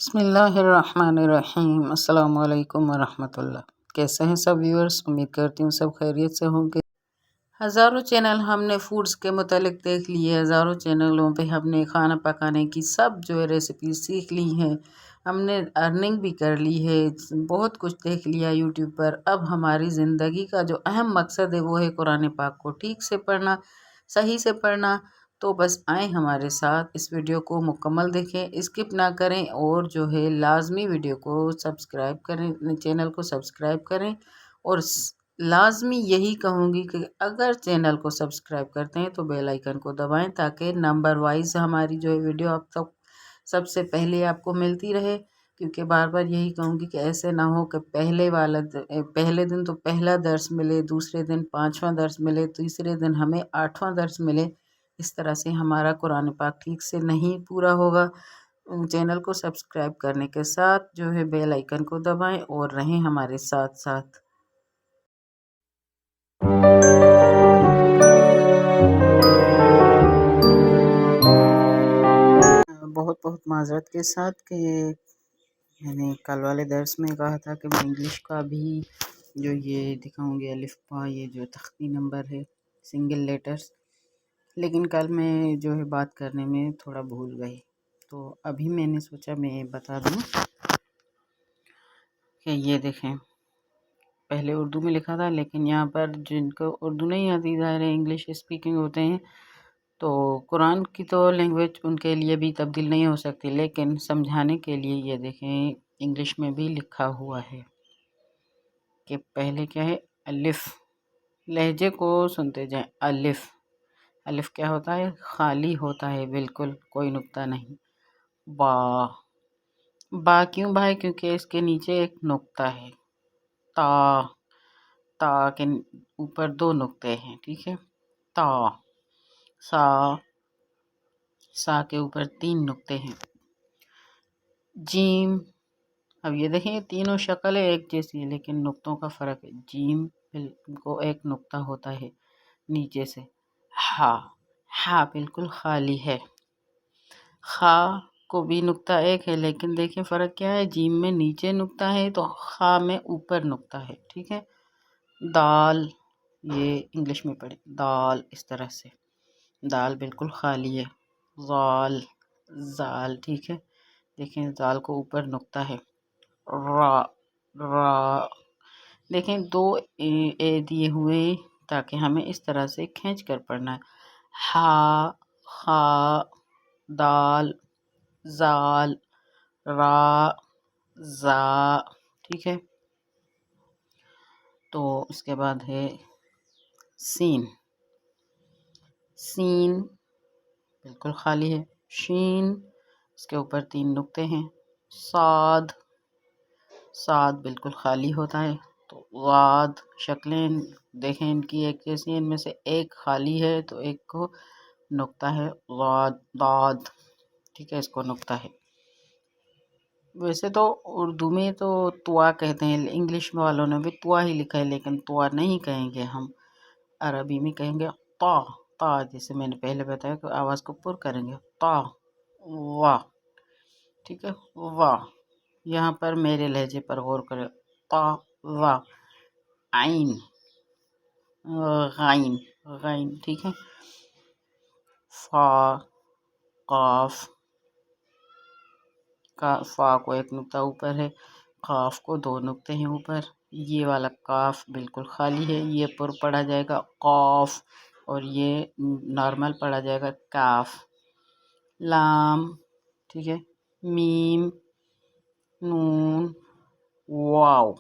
بسم اللہ الرحمن الرحیم۔ السلام علیکم ورحمۃ اللہ۔ کیسے ہیں سب ویورز؟ امید کرتی ہوں سب خیریت سے ہوں گے۔ ہزاروں چینل ہم نے فوڈز کے متعلق دیکھ لیے، ہزاروں چینلوں پہ ہم نے کھانا پکانے کی سب جو ہے ریسیپیز سیکھ لی ہیں، ہم نے ارننگ بھی کر لی ہے، بہت کچھ دیکھ لیا یوٹیوب پر۔ اب ہماری زندگی کا جو اہم مقصد ہے وہ ہے قرآن پاک کو ٹھیک سے پڑھنا، صحیح سے پڑھنا۔ تو بس آئیں ہمارے ساتھ، اس ویڈیو کو مکمل دیکھیں، اسکپ نہ کریں، اور جو ہے لازمی ویڈیو کو سبسکرائب کریں، چینل کو سبسکرائب کریں، اور لازمی یہی کہوں گی کہ اگر چینل کو سبسکرائب کرتے ہیں تو بیل آئیکن کو دبائیں تاکہ نمبر وائز ہماری جو ہے ویڈیو آپ تک سب سے پہلے آپ کو ملتی رہے، کیونکہ بار بار یہی کہوں گی کہ ایسے نہ ہو کہ پہلے دن تو پہلا درس ملے، دوسرے دن 5واں درس ملے، تیسرے دن ہمیں 8واں درس ملے۔ اس طرح سے ہمارا قرآن پاک ٹھیک سے نہیں پورا ہوگا۔ چینل کو سبسکرائب کرنے کے ساتھ جو ہے بیل آئیکن کو دبائیں اور رہیں ہمارے ساتھ ساتھ۔ بہت بہت معذرت کے ساتھ کہ میں نے کل والے درس میں کہا تھا کہ میں انگلش کا بھی جو یہ دکھاؤں گی الف با، یہ جو تختی نمبر ہے سنگل لیٹرز، لیکن کل میں جو ہے بات کرنے میں تھوڑا بھول گئی، تو ابھی میں نے سوچا میں بتا دوں کہ یہ دیکھیں پہلے اردو میں لکھا تھا، لیکن یہاں پر جن کو اردو نہیں آتی، ظاہر ہے انگلش اسپیکنگ ہوتے ہیں، تو قرآن کی تو لینگویج ان کے لیے بھی تبدیل نہیں ہو سکتی، لیکن سمجھانے کے لیے یہ دیکھیں انگلش میں بھی لکھا ہوا ہے کہ پہلے کیا ہے الف، لہجے کو سنتے جائیں۔ الف، الف کیا ہوتا ہے؟ خالی ہوتا ہے، بالکل کوئی نقطہ نہیں۔ با، با کیوں با ہے؟ کیونکہ اس کے نیچے ایک نقطہ ہے۔ تا، تا کے اوپر 2 نقطے ہیں، ٹھیک ہے۔ تا، سا، سا کے اوپر 3 نقطے ہیں۔ جیم، اب یہ دیکھیں یہ تینوں شکلیں ایک جیسی ہے لیکن نقطوں کا فرق ہے۔ جیم کو ایک نقطہ ہوتا ہے نیچے سے۔ ہا، ہا بالکل خالی ہے۔ خا کو بھی نقطہ ایک ہے، لیکن دیکھیں فرق کیا ہے، جیم میں نیچے نقطہ ہے تو خا میں اوپر نقطہ ہے، ٹھیک ہے۔ دال، یہ انگلش میں پڑھیں، دال اس طرح سے، دال بالکل خالی ہے۔ زال، زال، ٹھیک ہے، دیکھیں زال کو اوپر نقطہ ہے۔ را، را، دیکھیں 2 اے دیے ہوئے تاکہ ہمیں اس طرح سے کھینچ کر پڑھنا ہے۔ ہا، خا، دال، زال، را، زا، ٹھیک ہے۔ تو اس کے بعد ہے سین، سین بالکل خالی ہے۔ شین، اس کے اوپر 3 نقطے ہیں۔ صاد، صاد بالکل خالی ہوتا ہے۔ تو غاد، شکلیں دیکھیں ان کی ایک جیسی، ان میں سے ایک خالی ہے تو ایک کو نقطہ ہے۔ غاد، داد، ٹھیک ہے، اس کو نقطہ ہے۔ ویسے تو اردو میں تو توا کہتے ہیں، انگلش والوں نے بھی توا ہی لکھا ہے، لیکن توا نہیں کہیں گے ہم، عربی میں کہیں گے تا، تا، جیسے میں نے پہلے بتایا کہ آواز کو پر کریں گے، تا، وا، ٹھیک ہے، وا۔ یہاں پر میرے لہجے پر غور کریں، تا، وا، عین، غائن، غائن، ٹھیک ہے۔ فا، قاف، فا کو ایک نقطہ اوپر ہے، قاف کو 2 نقطے ہیں اوپر۔ یہ والا قاف بالکل خالی ہے، یہ پر پڑھا جائے گا قاف، اور یہ نارمل پڑھا جائے گا کاف۔ لام، ٹھیک ہے، میم، نون، واو،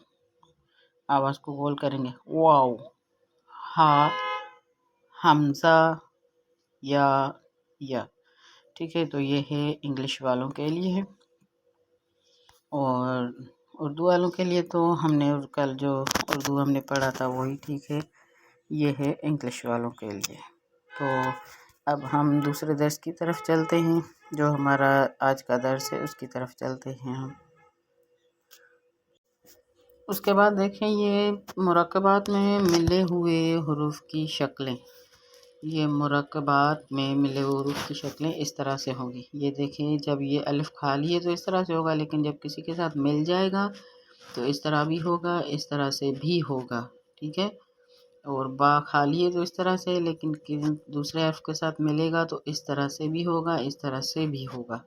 آواز کو گول کریں گے، واو۔ ہا، حمزہ، یا، ٹھیک ہے۔ تو یہ ہے انگلش والوں کے لیے ہے، اور اردو والوں کے لیے تو ہم نے کل جو اردو ہم نے پڑھا تھا وہی ٹھیک ہے، یہ ہے انگلش والوں کے لیے۔ تو اب ہم دوسرے درس کی طرف چلتے ہیں، جو ہمارا آج کا درس ہے اس کی طرف چلتے ہیں ہم۔ اس کے بعد دیکھیں یہ مرکبات میں ملے ہوئے حروف کی شکلیں، یہ مرکبات میں ملے ہوئے حروف کی شکلیں اس طرح سے ہوں گی۔ یہ دیکھیں، جب یہ الف خالی ہے تو اس طرح سے ہوگا، لیکن جب کسی کے ساتھ مل جائے گا تو اس طرح بھی ہوگا، اس طرح سے بھی ہوگا، ٹھیک ہے۔ اور با خالی ہے تو اس طرح سے، لیکن دوسرے حرف کے ساتھ ملے گا تو اس طرح سے بھی ہوگا، اس طرح سے بھی ہوگا۔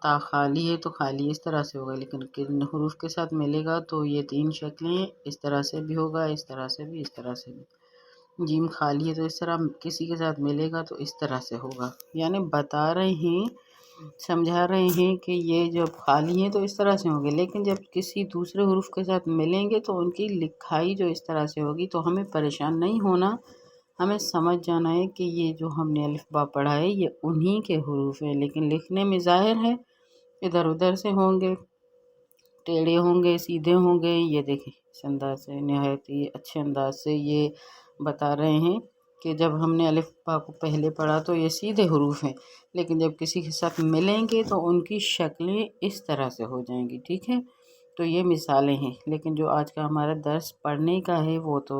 تا خالی ہے تو خالی اس طرح سے ہوگا، لیکن کن حروف کے ساتھ ملے گا تو یہ تین شکلیں اس طرح سے بھی ہوگا، اس طرح سے بھی، اس طرح سے بھی۔ جیم خالی ہے تو اس طرح کسی کے ساتھ ملے گا تو اس طرح سے ہوگا۔ یعنی بتا رہے ہیں، سمجھا رہے ہیں کہ یہ جب خالی ہیں تو اس طرح سے ہوں گے، لیکن جب کسی دوسرے حروف کے ساتھ ملیں گے تو ان کی لکھائی جو اس طرح سے ہوگی۔ تو ہمیں پریشان نہیں ہونا، ہمیں سمجھ جانا ہے کہ یہ جو ہم نے الف با پڑھا ہے یہ انہی کے حروف ہیں، لیکن لکھنے میں ظاہر ہے ادھر ادھر سے ہوں گے، ٹیڑھے ہوں گے، سیدھے ہوں گے۔ یہ دیکھیں، اس انداز سے نہایت ہی اچھے انداز سے یہ بتا رہے ہیں کہ جب ہم نے الف با کو پہلے پڑھا تو یہ سیدھے حروف ہیں، لیکن جب کسی کے ساتھ ملیں گے تو ان کی شکلیں اس طرح سے ہو جائیں گی، ٹھیک ہے۔ تو یہ مثالیں ہیں، لیکن جو آج کا ہمارا درس پڑھنے کا ہے وہ تو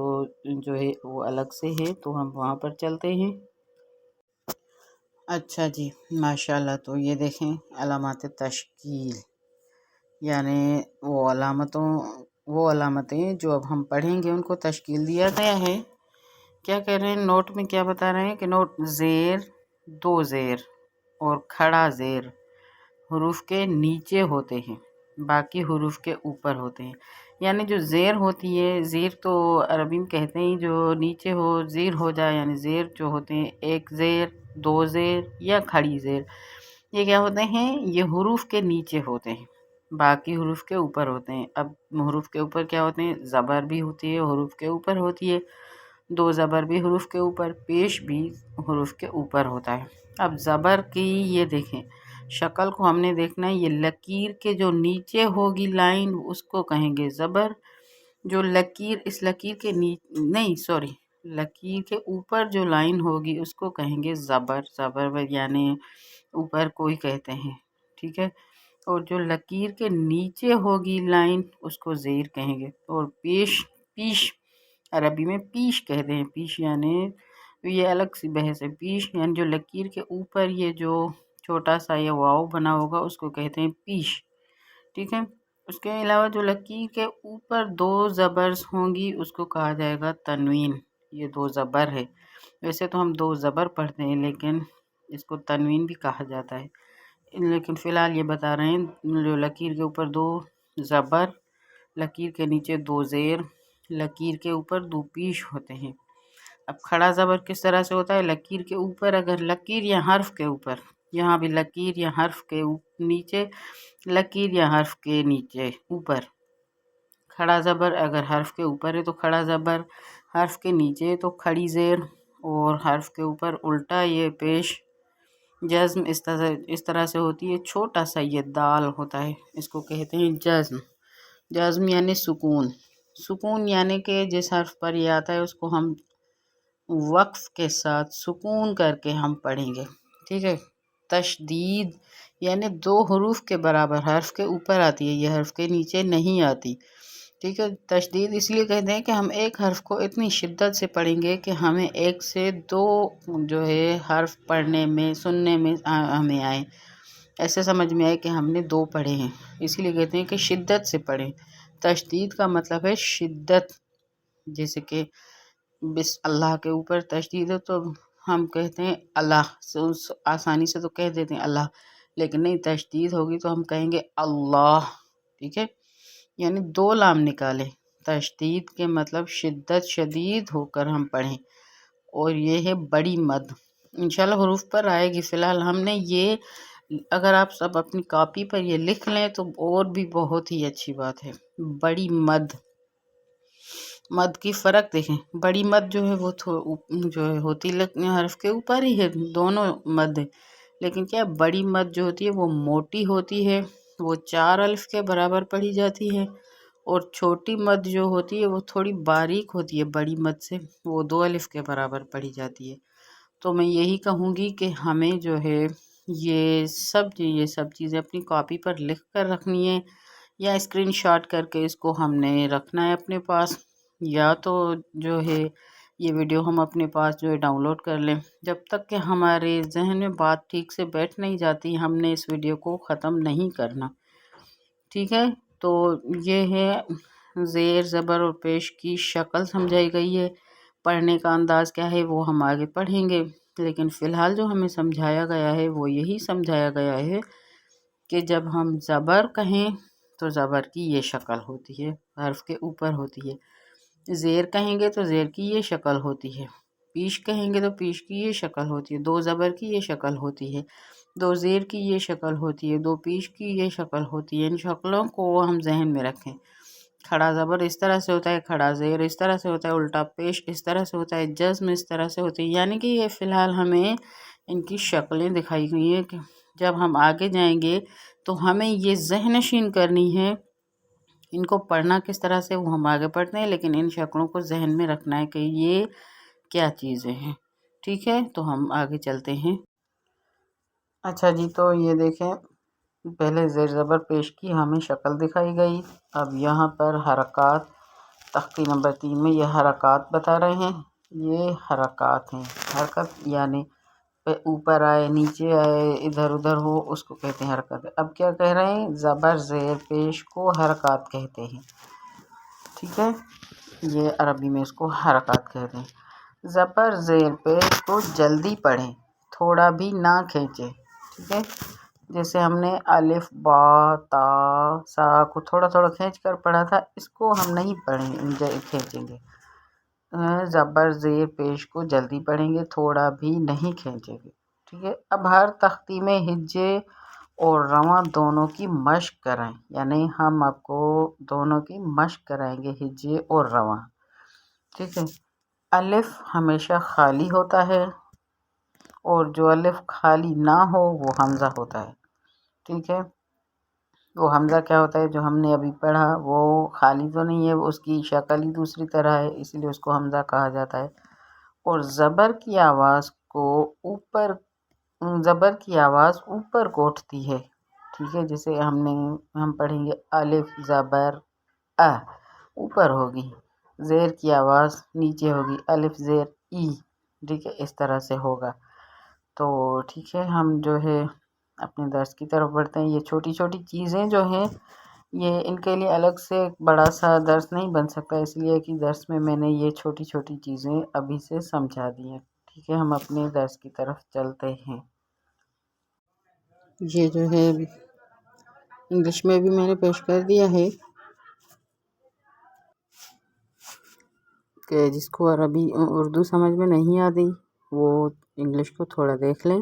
جو ہے وہ الگ سے ہے، تو ہم وہاں پر چلتے ہیں۔ اچھا جی، ماشاءاللہ۔ تو یہ دیکھیں، علامات تشکیل، یعنی وہ علامتیں جو اب ہم پڑھیں گے ان کو تشکیل دیا گیا ہے۔ کیا کہہ رہے ہیں نوٹ میں، کیا بتا رہے ہیں کہ نوٹ زیر، دو زیر اور کھڑا زیر حروف کے نیچے ہوتے ہیں، باقی حروف کے اوپر ہوتے ہیں۔ یعنی جو زیر ہوتی ہے، زیر تو عربی میں کہتے ہیں جو نیچے ہو زیر ہو جائے، یعنی زیر جو ہوتے ہیں ایک زیر، دو زیر یا کھڑی زیر، یہ کیا ہوتے ہیں؟ یہ حروف کے نیچے ہوتے ہیں، باقی حروف کے اوپر ہوتے ہیں۔ اب حروف کے اوپر کیا ہوتے ہیں؟ زبر بھی ہوتی ہے، حروف کے اوپر ہوتی ہے، دو زبر بھی حروف کے اوپر، پیش بھی حروف کے اوپر ہوتا ہے۔ اب زبر کی یہ دیکھیں شکل کو ہم نے دیکھنا ہے، یہ لکیر کے جو نیچے ہوگی لائن اس کو کہیں گے زبر، جو لکیر اس لکیر کے لکیر کے اوپر جو لائن ہوگی اس کو کہیں گے زبر، زبر یعنی اوپر کوئی کہتے ہیں، ٹھیک ہے۔ اور جو لکیر کے نیچے ہوگی لائن اس کو زیر کہیں گے۔ اور پیش عربی میں پیش کہتے ہیں، پیش یعنی یہ الگ سی بحث ہے۔ پیش یعنی جو لکیر کے اوپر یہ جو چھوٹا سا یہ واو بنا ہوگا اس کو کہتے ہیں پیش، ٹھیک ہے۔ اس کے علاوہ جو لکیر کے اوپر دو زبرز ہوں گی اس کو کہا جائے گا تنوین، یہ دو زبر ہے۔ ویسے تو ہم دو زبر پڑھتے ہیں لیکن اس کو تنوین بھی کہا جاتا ہے، لیکن فی الحال یہ بتا رہے ہیں جو لکیر کے اوپر دو زبر، لکیر کے نیچے دو زیر، لکیر کے اوپر دو پیش ہوتے ہیں۔ اب کھڑا زبر کس طرح سے ہوتا ہے؟ لکیر کے اوپر، اگر لکیر یا حرف کے اوپر، یہاں بھی لکیر یا حرف کے نیچے، لکیر یا حرف کے نیچے اوپر۔ کھڑا زبر اگر حرف کے اوپر ہے تو کھڑا زبر، حرف کے نیچے تو کھڑی زیر، اور حرف کے اوپر الٹا یہ پیش جزم اس طرح سے ہوتی ہے۔ چھوٹا سا یہ دال ہوتا ہے، اس کو کہتے ہیں جزم۔ جزم یعنی سکون، سکون یعنی کہ جس حرف پر یہ آتا ہے اس کو ہم وقف کے ساتھ سکون کر کے ہم پڑھیں گے، ٹھیک ہے۔ تشدید یعنی دو حروف کے برابر حرف کے اوپر آتی ہے، یہ حرف کے نیچے نہیں آتی، ٹھیک ہے۔ تشدید اس لیے کہتے ہیں کہ ہم ایک حرف کو اتنی شدت سے پڑھیں گے کہ ہمیں ایک سے دو جو ہے حرف پڑھنے میں، سننے میں ہمیں آئے، ایسے سمجھ میں آئے کہ ہم نے دو پڑھے ہیں، اسی لیے کہتے ہیں کہ شدت سے پڑھیں۔ تشدید کا مطلب ہے شدت، جیسے کہ بس اللہ کے اوپر تشدید ہے تو ہم کہتے ہیں اللہ، آسانی سے تو کہہ دیتے ہیں اللہ، لیکن نہیں، تشدید ہوگی تو ہم کہیں گے اللہ، ٹھیک ہے۔ یعنی دو لام نکالے، تشدید کے مطلب شدت، شدید ہو کر ہم پڑھیں۔ اور یہ ہے بڑی مد، انشاءاللہ حروف پر آئے گی، فی الحال ہم نے یہ، اگر آپ سب اپنی کاپی پر یہ لکھ لیں تو اور بھی بہت ہی اچھی بات ہے۔ بڑی مد، مد کی فرق دیکھیں، بڑی مد جو ہے وہ جو ہے ہوتی حرف کے اوپر ہی ہے، دونوں مد، لیکن کیا بڑی مد جو ہوتی ہے وہ موٹی ہوتی ہے، وہ 4 الف کے برابر پڑھی جاتی ہے، اور چھوٹی مد جو ہوتی ہے وہ تھوڑی باریک ہوتی ہے بڑی مد سے، وہ 2 الف کے برابر پڑھی جاتی ہے۔ تو میں یہی کہوں گی کہ ہمیں جو ہے یہ سب چیزیں اپنی کاپی پر لکھ کر رکھنی ہے، یا اسکرین شاٹ کر کے اس کو ہم نے رکھنا ہے اپنے پاس، یا تو جو ہے یہ ویڈیو ہم اپنے پاس جو ہے ڈاؤن لوڈ کر لیں۔ جب تک کہ ہمارے ذہن میں بات ٹھیک سے بیٹھ نہیں جاتی ہم نے اس ویڈیو کو ختم نہیں کرنا، ٹھیک ہے؟ تو یہ ہے زیر زبر اور پیش کی شکل سمجھائی گئی ہے، پڑھنے کا انداز کیا ہے وہ ہم آگے پڑھیں گے، لیکن فی الحال جو ہمیں سمجھایا گیا ہے وہ یہی سمجھایا گیا ہے کہ جب ہم زبر کہیں تو زبر کی یہ شکل ہوتی ہے، حرف کے اوپر ہوتی ہے، زیر کہیں گے تو زیر کی یہ شکل ہوتی ہے، پیش کہیں گے تو پیش کی یہ شکل ہوتی ہے، دو زبر کی یہ شکل ہوتی ہے، دو زیر کی یہ شکل ہوتی ہے، دو پیش کی یہ شکل ہوتی ہے۔ ان شکلوں کو ہم ذہن میں رکھیں۔ کھڑا زبر اس طرح سے ہوتا ہے، کھڑا زیر اس طرح سے ہوتا ہے، الٹا پیش اس طرح سے ہوتا ہے، جزم اس طرح سے ہوتی ہے، یعنی کہ یہ فی الحال ہمیں ان کی شکلیں دکھائی گئی ہیں کہ جب ہم آگے جائیں گے تو ہمیں یہ ذہن نشین کرنی ہے، ان کو پڑھنا کس طرح سے وہ ہم آگے پڑھتے ہیں، لیکن ان شکلوں کو ذہن میں رکھنا ہے کہ یہ کیا چیزیں ہیں، ٹھیک ہے؟ تو ہم آگے چلتے ہیں۔ اچھا جی، تو یہ دیکھیں پہلے زیر زبر پیش کی ہمیں شکل دکھائی گئی، اب یہاں پر حرکات تختی نمبر 3 میں یہ حرکات بتا رہے ہیں، یہ حرکات ہیں، حرکت یعنی اوپر آئے نیچے آئے ادھر ادھر ہو اس کو کہتے ہیں حرکت۔ اب کیا کہہ رہے ہیں؟ زبر زیر پیش کو حرکات کہتے ہیں، ٹھیک ہے؟ یہ عربی میں اس کو حرکات کہتے ہیں۔ زبر زیر پیش کو جلدی پڑھیں، تھوڑا بھی نہ کھینچیں، ٹھیک ہے؟ جیسے ہم نے الف با تا سا کو تھوڑا تھوڑا کھینچ کر پڑھا تھا، اس کو ہم نہیں کھینچیں گے۔ زبر زیر پیش کو جلدی پڑھیں گے، تھوڑا بھی نہیں کھینچیں گے، ٹھیک ہے؟ اب ہر تختی میں ہجے اور رواں دونوں کی مشق کرائیں، یعنی ہم آپ کو دونوں کی مشق کرائیں گے، ہجے اور رواں، ٹھیک ہے؟ الف ہمیشہ خالی ہوتا ہے اور جو الف خالی نہ ہو وہ حمزہ ہوتا ہے، ٹھیک ہے؟ وہ حمزہ کیا ہوتا ہے جو ہم نے ابھی پڑھا، وہ خالی تو نہیں ہے، اس کی شکل ہی دوسری طرح ہے، اسی لیے اس کو حمزہ کہا جاتا ہے۔ اور زبر کی آواز اوپر کو اٹھتی ہے، ٹھیک ہے؟ جیسے ہم پڑھیں گے الف زبر اوپر ہوگی، زیر کی آواز نیچے ہوگی، الف زیر ای، ٹھیک ہے؟ اس طرح سے ہوگا۔ تو ٹھیک ہے، ہم جو ہے اپنے درس کی طرف بڑھتے ہیں۔ یہ چھوٹی چھوٹی چیزیں جو ہیں یہ ان کے لیے الگ سے بڑا سا درس نہیں بن سکتا، اس لیے کہ درس میں نے یہ چھوٹی چھوٹی چیزیں ابھی سے سمجھا دی ہیں، ٹھیک ہے؟ ہم اپنے درس کی طرف چلتے ہیں۔ یہ جو ہے انگلش میں بھی میں نے پیش کر دیا ہے کہ جس کو اردو سمجھ میں نہیں آتی وہ انگلش کو تھوڑا دیکھ لیں۔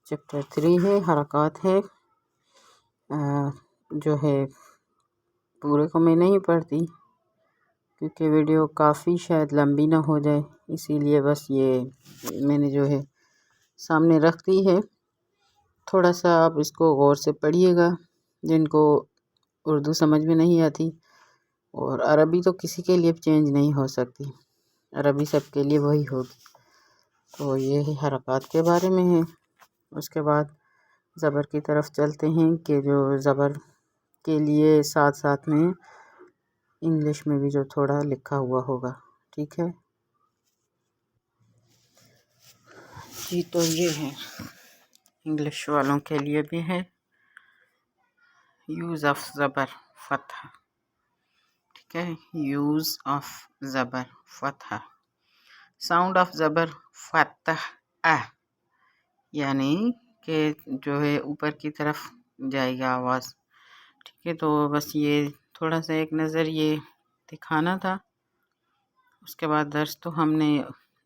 چیپٹر 3 ہے، حرکات ہے، جو ہے پورے کو میں نہیں پڑھتی کیونکہ ویڈیو کافی شاید لمبی نہ ہو جائے، اسی لیے بس یہ میں نے جو ہے سامنے رکھ دی ہے۔ تھوڑا سا آپ اس کو غور سے پڑھیے گا، جن کو اردو سمجھ میں نہیں آتی، اور عربی تو کسی کے لیے چینج نہیں ہو سکتی، عربی سب کے لیے وہی ہوگی۔ تو یہ حرکات کے بارے میں ہے۔ اس کے بعد زبر کی طرف چلتے ہیں کہ جو زبر کے لیے ساتھ ساتھ میں انگلش میں بھی جو تھوڑا لکھا ہوا ہوگا، ٹھیک ہے جی؟ تو یہ ہے انگلش والوں کے لیے بھی ہے، یوز آف زبر فتح، ٹھیک ہے؟ یوز آف زبر فتح، ساؤنڈ آف زبر فتح یعنی کہ جو ہے اوپر کی طرف جائے گا آواز، ٹھیک ہے؟ تو بس یہ تھوڑا سا ایک نظر یہ دکھانا تھا۔ اس کے بعد درس تو ہم نے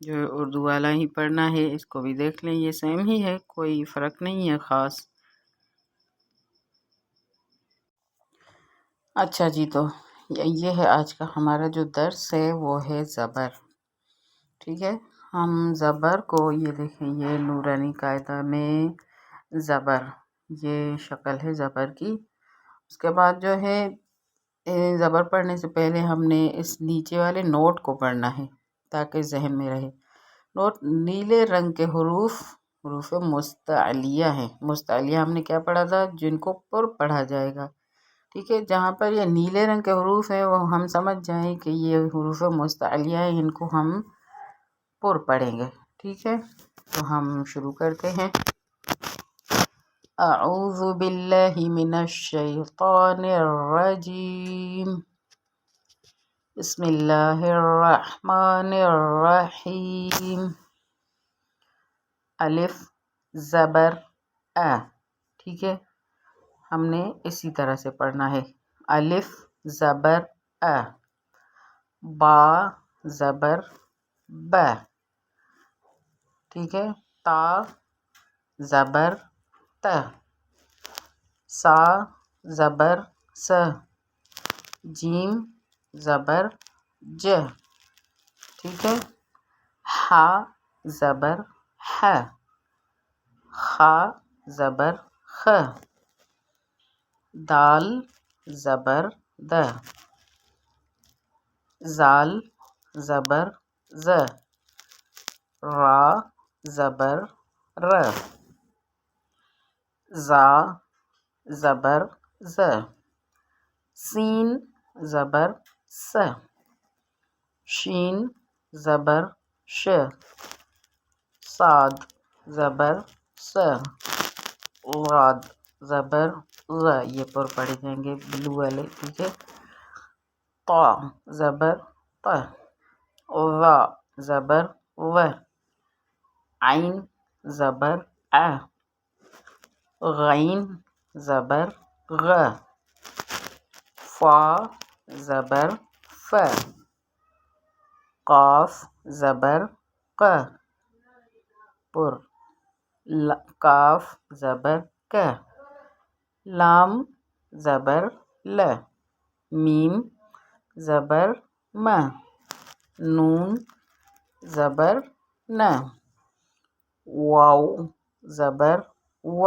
جو ہے اردو والا ہی پڑھنا ہے، اس کو بھی دیکھ لیں، یہ سیم ہی ہے، کوئی فرق نہیں ہے خاص۔ اچھا جی، تو یہ ہے آج کا ہمارا جو درس ہے وہ ہے زبر، ٹھیک ہے؟ ہم زبر کو یہ دیکھیں، یہ نورانی قاعدہ میں زبر، یہ شکل ہے زبر کی۔ اس کے بعد جو ہے زبر پڑھنے سے پہلے ہم نے اس نیچے والے نوٹ کو پڑھنا ہے تاکہ ذہن میں رہے۔ نوٹ نیلے رنگ کے حروف مستعلیہ ہیں، مستعلیہ ہم نے کیا پڑھا تھا؟ جن کو پر پڑھا جائے گا، ٹھیک ہے؟ جہاں پر یہ نیلے رنگ کے حروف ہیں وہ ہم سمجھ جائیں کہ یہ حروف مستعلیہ ہیں، ان کو ہم پر پڑھیں گے، ٹھیک ہے؟ تو ہم شروع کرتے ہیں۔ اعوذ باللہ من الشیطان الرجیم، بسم اللہ الرحمن الرحیم۔ الف زبر ا، ٹھیک ہے؟ ہم نے اسی طرح سے پڑھنا ہے۔ الف زبر ا، با زبر ب، ٹھیک ہے؟ تا زبر ت، سا زبر س، جیم زبر ج، ٹھیک ہے؟ ح زبر ح، خ زبر خ، دال زبر د، زال زبر ز، را زبر ر، زا زبر ز، سین زبر س، شین زبر ش، صاد زبر س، غاد زبر غ، یہ پر پڑھے جائیں گے بلو والے، ٹھیک ہے؟ طا زبر ط، ظا زبر و، عین زبر ع، غین زبر غ، فا زبر ف، قاف زبر ق، پر، کاف زبر ک، لام زبر ل، میم زبر م، نون زبر ن، واو زبر و،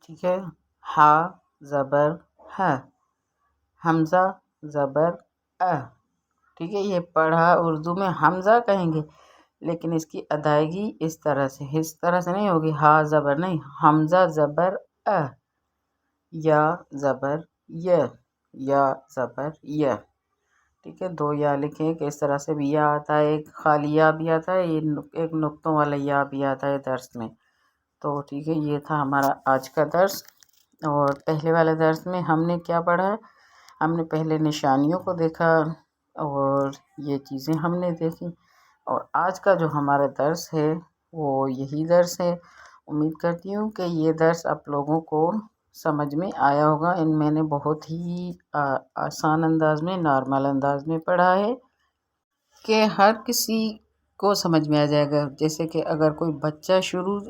ٹھیک ہے؟ ح زبر ہ، حمزہ زبر ا، ٹھیک ہے؟ یہ پڑھا اردو میں حمزہ کہیں گے، لیکن اس کی ادائیگی اس طرح سے نہیں ہوگی، ہا زبر نہیں، حمزہ زبر ا، یا زبر ی، یا زبر ی، ٹھیک ہے؟ دو یا لکھیں کہ اس طرح سے بھی یا آتا ہے، ایک خالی یا بھی آتا ہے، ایک نقطوں والا یا بھی آتا ہے درس میں۔ تو ٹھیک ہے، یہ تھا ہمارا آج کا درس۔ اور پہلے والے درس میں ہم نے کیا پڑھا؟ ہم نے پہلے نشانیوں کو دیکھا اور یہ چیزیں ہم نے دیکھی، اور آج کا جو ہمارا درس ہے وہ یہی درس ہے۔ امید کرتی ہوں کہ یہ درس آپ لوگوں کو سمجھ میں آیا ہوگا۔ میں نے بہت ہی آسان انداز میں، نارمل انداز میں پڑھا ہے کہ ہر کسی کو سمجھ میں آ جائے گا۔ جیسے کہ اگر کوئی بچہ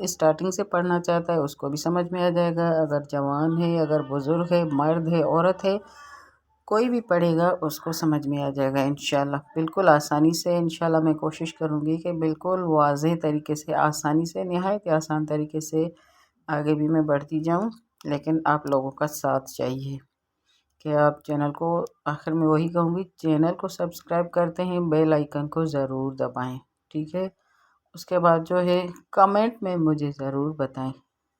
اسٹارٹنگ سے پڑھنا چاہتا ہے اس کو بھی سمجھ میں آ جائے گا، اگر جوان ہے، اگر بزرگ ہے، مرد ہے، عورت ہے، کوئی بھی پڑھے گا اس کو سمجھ میں آ جائے گا انشاءاللہ، بالکل آسانی سے۔ انشاءاللہ میں کوشش کروں گی کہ بالکل واضح طریقے سے، آسانی سے، نہایت آسان طریقے سے آگے بھی میں بڑھتی جاؤں، لیکن آپ لوگوں کا ساتھ چاہیے کہ آپ چینل کو، آخر میں وہی کہوں گی، چینل کو سبسکرائب کرتے ہیں، بیل آئیکن کو ضرور دبائیں، ٹھیک ہے؟ اس کے بعد جو ہے کمنٹ میں مجھے ضرور بتائیں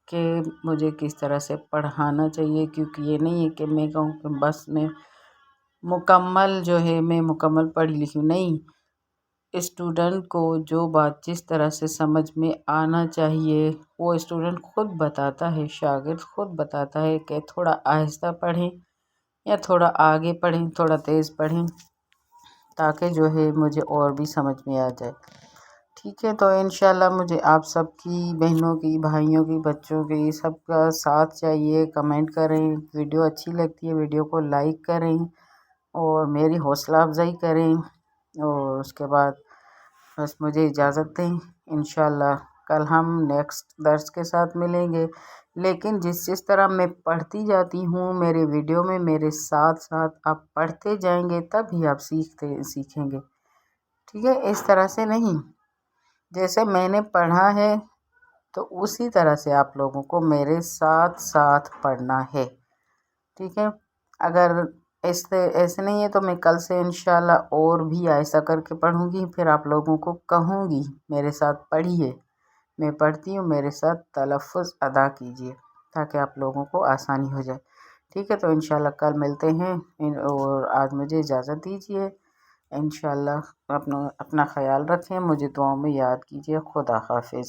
کہ مجھے کس طرح سے پڑھانا چاہیے، کیونکہ یہ نہیں ہے کہ میں کہوں کہ بس میں مکمل پڑھی لکھی ہوں، نہیں، اسٹوڈنٹ کو جو بات جس طرح سے سمجھ میں آنا چاہیے وہ اسٹوڈنٹ خود بتاتا ہے، شاگرد خود بتاتا ہے کہ تھوڑا آہستہ پڑھیں یا تھوڑا آگے پڑھیں، تھوڑا تیز پڑھیں، تاکہ جو ہے مجھے اور بھی سمجھ میں آ جائے، ٹھیک ہے؟ تو انشاءاللہ مجھے آپ سب کی، بہنوں کی، بھائیوں کی، بچوں کی، سب کا ساتھ چاہیے۔ کمنٹ کریں، ویڈیو اچھی لگتی ہے ویڈیو کو لائک کریں اور میری حوصلہ افزائی کریں، اور اس کے بعد بس مجھے اجازت دیں۔ انشاءاللہ کل ہم نیکسٹ درس کے ساتھ ملیں گے، لیکن جس طرح میں پڑھتی جاتی ہوں میرے ویڈیو میں، میرے ساتھ ساتھ آپ پڑھتے جائیں گے تب ہی آپ سیکھیں گے، ٹھیک ہے؟ اس طرح سے نہیں، جیسے میں نے پڑھا ہے تو اسی طرح سے آپ لوگوں کو میرے ساتھ ساتھ پڑھنا ہے، ٹھیک ہے؟ اگر ایسے نہیں ہے تو میں کل سے انشاءاللہ اور بھی ایسا کر کے پڑھوں گی، پھر آپ لوگوں کو کہوں گی میرے ساتھ پڑھیے، میں پڑھتی ہوں، میرے ساتھ تلفظ ادا کیجیے تاکہ آپ لوگوں کو آسانی ہو جائے، ٹھیک ہے؟ تو انشاءاللہ کل ملتے ہیں، اور آج مجھے اجازت دیجیے۔ انشاءاللہ اپنا خیال رکھیں، مجھے دعاؤں میں یاد کیجیے۔ خدا حافظ۔